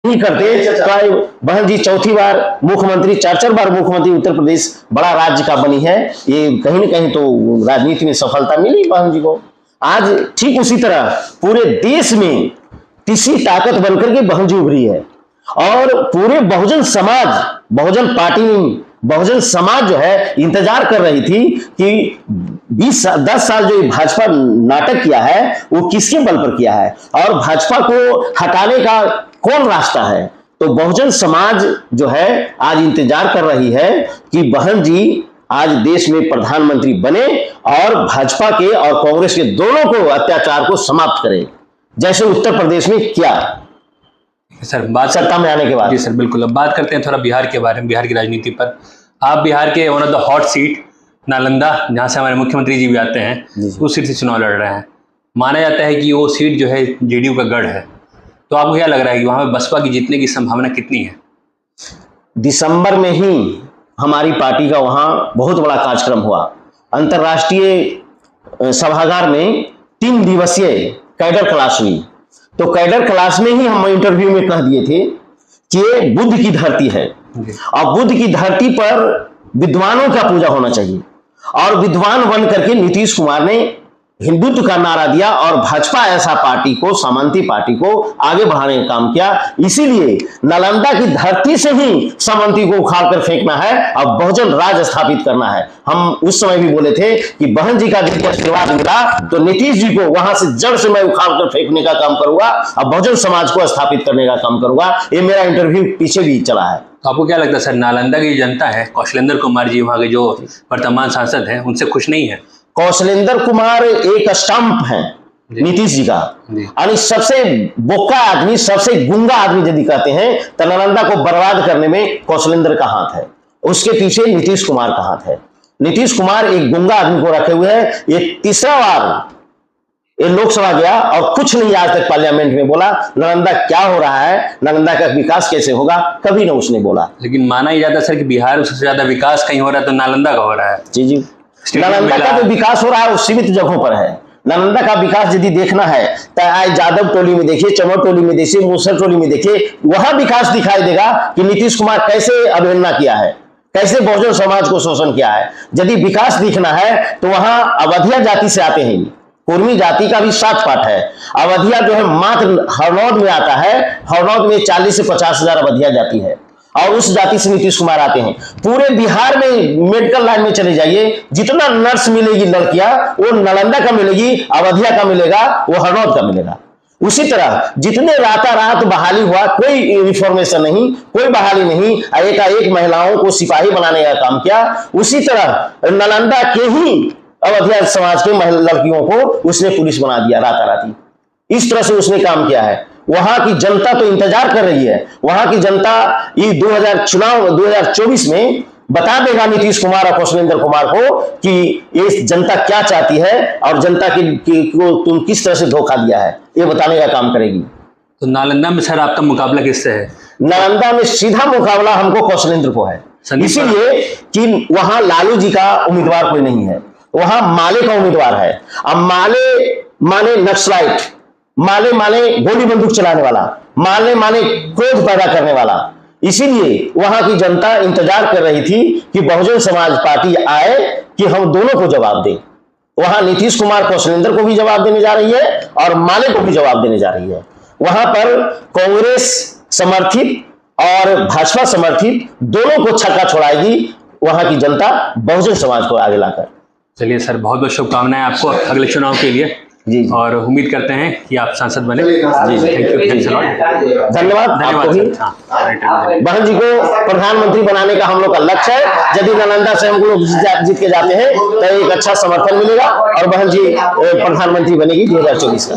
नहीं करते तो बहन जी चौथी बार मुख्यमंत्री, 4 बार मुख्यमंत्री उत्तर प्रदेश बड़ा राज्य का बनी है। ये कहीं न कहीं तो राजनीति में सफलता मिली बहन जी को। आज ठीक उसी तरह पूरे देश में तीसरी ताकत बनकर के बहन जी उभरी है और पूरे बहुजन समाज, बहुजन पार्टी, बहुजन समाज जो है इंतजार कर रही थी कि 10 साल जो भाजपा नाटक किया है वो किसके बल पर किया है और भाजपा को हटाने का कौन रास्ता है। तो बहुजन समाज जो है आज इंतजार कर रही है कि बहन जी आज देश में प्रधानमंत्री बने और भाजपा के और कांग्रेस के दोनों को अत्याचार को समाप्त करें, जैसे उत्तर प्रदेश में किया सर। बात सत्ता में आने के बाद। जी सर, बिल्कुल। अब बात करते हैं थोड़ा बिहार के बारे में, बिहार की राजनीति पर। आप बिहार के one of the hot seat Nalanda, जहाँ से हमारे मुख्यमंत्री जी भी आते हैं, उस सीट से चुनाव लड़ रहे हैं। माना जाता है कि वो सीट जो है जेडीयू का गढ़ है। तो आपको क्या लग रहा है कि वहाँ पे बसपा की जीतने की संभावना कितनी है? दिसंबर में ही हमारी पार्टी का वहाँ बहुत बड़ा कार्यक्रम हुआ। अंतर्राष्ट्रीय सभागार में 3 दिवसीय कैडर क्लास हुई। तो कैडर क्लास में ही हम इंटरव्यू में कह दिए थे कि ये बुद्ध की धरती है और बुद्ध की धरती पर विद्वानों का पूजा होना चाहिए। और विद्वान बन करके नीतीश कुमार ने हिंदुत्व का नारा दिया और भाजपा ऐसा पार्टी को, सामंती पार्टी को आगे बढ़ाने का काम किया। इसीलिए नालंदा की धरती से ही सामंती को उखाड़ कर फेंकना है और बहुजन राज स्थापित करना है। हम उस समय भी बोले थे कि बहन जी का आशीर्वाद मिला तो नीतीश जी को वहां से जड़ से मैं उखाड़ कर फेंकने का काम करूंगा और बहुजन समाज को स्थापित करने का काम करूंगा। ये मेरा इंटरव्यू पीछे भी चला है। तो आपको क्या लगता है सर, नालंदा की जनता है, कौशलेंद्र कुमार जी वहाँ के जो वर्तमान सांसद हैं, उनसे खुश नहीं है? कौशलेंद्र कुमार एक स्टंप है नीतीश जी का, यानी सबसे बोका आदमी, सबसे गुंगा आदमी यदि कहते हैं तो नालंदा को बर्बाद करने में कौशलेंद्र का हाथ है, उसके पीछे नीतीश कुमार का हाथ है। नीतीश कुमार एक गुंगा आदमी को रखे हुए है। ये तीसरा बार ये लोकसभा गया और कुछ नहीं आज तक पार्लियामेंट में बोला। नालंदा क्या हो रहा है, नालंदा का विकास कैसे होगा, कभी ना उसने बोला। लेकिन माना ही जाता सर कि बिहार में सबसे ज्यादा विकास कहीं हो रहा है तो नालंदा का हो रहा है। जी जी, नालंदा का जो विकास हो रहा है वो सीमित जगहों पर है। नालंदा का विकास यदि देखना है तो आज जादव टोली में देखिए, चमर टोली में देखिए, मूसर टोली में देखिए, वहां विकास दिखाई देगा कि नीतीश कुमार कैसे अवहेलना किया है, कैसे बहुजन समाज को शोषण किया है। यदि विकास दिखना है तो वहां अवधिया जाति से आते हैं, कुर्मी जाति का भी 7 पाठ है। अवधिया जो है मात्र हरनौद में आता है, हरनौद में 40 से 50 हजार अवधिया जाति है और उस जाति से नीतीश कुमार आते हैं। पूरे बिहार में मेडिकल लाइन में चले जाइए, जितना नर्स मिलेगी लड़कियां वो नालंदा का मिलेगी, अवधिया का मिलेगा, वो हरनौद का मिलेगा। उसी तरह जितने रातारात बहाली हुआ, कोई रिफॉर्मेशन नहीं, कोई बहाली नहीं, एकाएक महिलाओं को सिपाही बनाने का काम किया। उसी तरह नालंदा के ही अवधिया समाज के लड़कियों को उसने पुलिस बना दिया राताराती। इस तरह से उसने काम किया है। वहां की जनता तो इंतजार कर रही है। वहां की जनता ये 2024 में बता देगा नीतीश कुमार और कौशलेंद्र कुमार को कि ये जनता क्या चाहती है और जनता को तुम किस तरह से धोखा दिया है, ये बताने का काम करेगी। तो नालंदा में सर आपका मुकाबला किससे है? नालंदा में सीधा मुकाबला हमको कौशलेंद्र को है, इसीलिए कि वहां लालू जी का उम्मीदवार कोई नहीं है, वहां माले का उम्मीदवार है। अब माले माने नक्सलाइट, माले माने गोली बंदूक चलाने वाला, माले माने क्रोध पैदा करने वाला। इसीलिए वहां की जनता इंतजार कर रही थी कि बहुजन समाज पार्टी आए कि हम दोनों को जवाब दें। वहां नीतीश कुमार कौशलेंद्र को भी जवाब देने जा रही है और माले को भी जवाब देने जा रही है। वहां पर कांग्रेस समर्थित और भाजपा समर्थित दोनों को छक्का छोड़ाएगी वहां की जनता बहुजन समाज को आगे लाकर। चलिए सर, बहुत बहुत शुभकामनाएं आपको अगले चुनाव के लिए जी, और उम्मीद करते हैं कि आप सांसद बने। जी, धन्यवाद आपको भी। बहन जी को प्रधानमंत्री बनाने का हम लोग का लक्ष्य है। यदि नालंदा से हम लोग जीत के जाते हैं तो एक अच्छा समर्थन मिलेगा और बहन जी प्रधानमंत्री बनेगी 2024 का।